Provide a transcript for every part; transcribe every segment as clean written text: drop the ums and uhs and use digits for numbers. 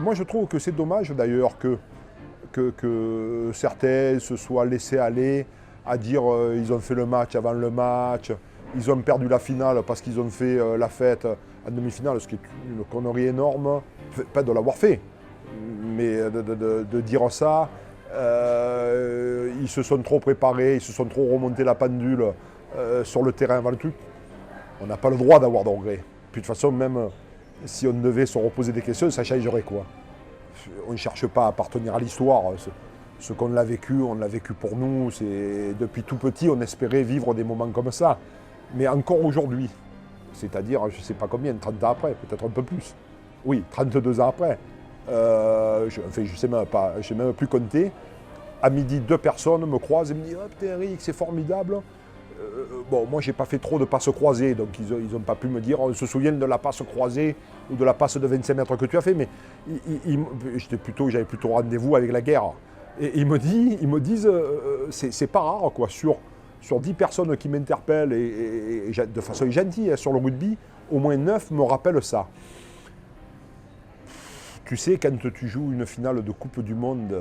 Moi, je trouve que c'est dommage d'ailleurs que certains se soient laissés aller à dire ils ont fait le match avant le match, ils ont perdu la finale parce qu'ils ont fait la fête en demi-finale, ce qui est une connerie énorme, pas de l'avoir fait, mais de dire ça. Ils se sont trop préparés, ils se sont trop remontés la pendule sur le terrain avant le truc. On n'a pas le droit d'avoir de regrets. Puis de toute façon, même si on devait se reposer des questions, ça changerait quoi? On ne cherche pas à appartenir à l'histoire. Ce qu'on l'a vécu, on l'a vécu pour nous. Depuis tout petit, on espérait vivre des moments comme ça. Mais encore aujourd'hui, c'est-à-dire, je ne sais pas combien, 30 ans après, peut-être un peu plus. Oui, 32 ans après. Je ne sais même pas, je n'ai même plus compté. À midi, 2 personnes me croisent et me disent « Ah, putain, Eric, c'est formidable ». Bon, moi, j'ai pas fait trop de passes croisées, donc ils n'ont pas pu me dire on se souvient de la passe croisée ou de la passe de 25 mètres que tu as fait, mais j'avais plutôt rendez-vous avec la guerre. Et ils me disent c'est pas rare, quoi, sur 10 personnes qui m'interpellent, et de façon gentille, hein, sur le rugby, au moins 9 me rappellent ça. Tu sais, quand tu joues une finale de Coupe du Monde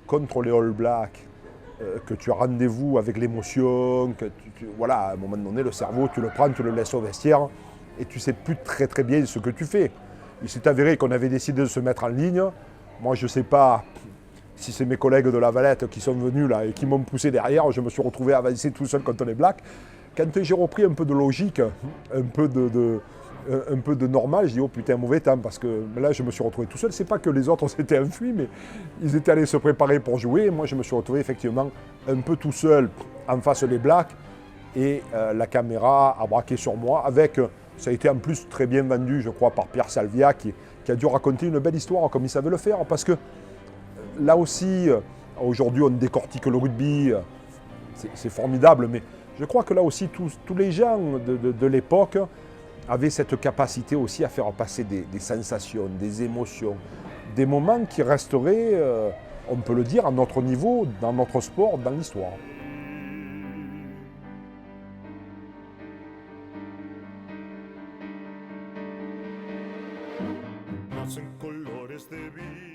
contre les All Blacks, que tu as rendez-vous avec l'émotion, voilà, à un moment donné, le cerveau, tu le prends, tu le laisses au vestiaire, et tu ne sais plus très très bien ce que tu fais. Il s'est avéré qu'on avait décidé de se mettre en ligne. Moi, je ne sais pas si c'est mes collègues de la Valette qui sont venus là et qui m'ont poussé derrière. Je me suis retrouvé avancé tout seul contre les Blacks. Quand j'ai repris un peu de logique, un peu de normal, je dis oh putain, mauvais temps, parce que là je me suis retrouvé tout seul. C'est pas que les autres s'étaient enfuis, mais ils étaient allés se préparer pour jouer. Moi je me suis retrouvé effectivement un peu tout seul en face des Blacks, et la caméra a braqué sur moi avec, ça a été en plus très bien vendu, je crois, par Pierre Salvia, qui a dû raconter une belle histoire comme il savait le faire, parce que là aussi, aujourd'hui on décortique le rugby, c'est formidable, mais je crois que là aussi tous les gens de l'époque avaient cette capacité aussi à faire passer des sensations, des émotions, des moments qui resteraient, on peut le dire, à notre niveau, dans notre sport, dans l'histoire. Nacen colores de vida.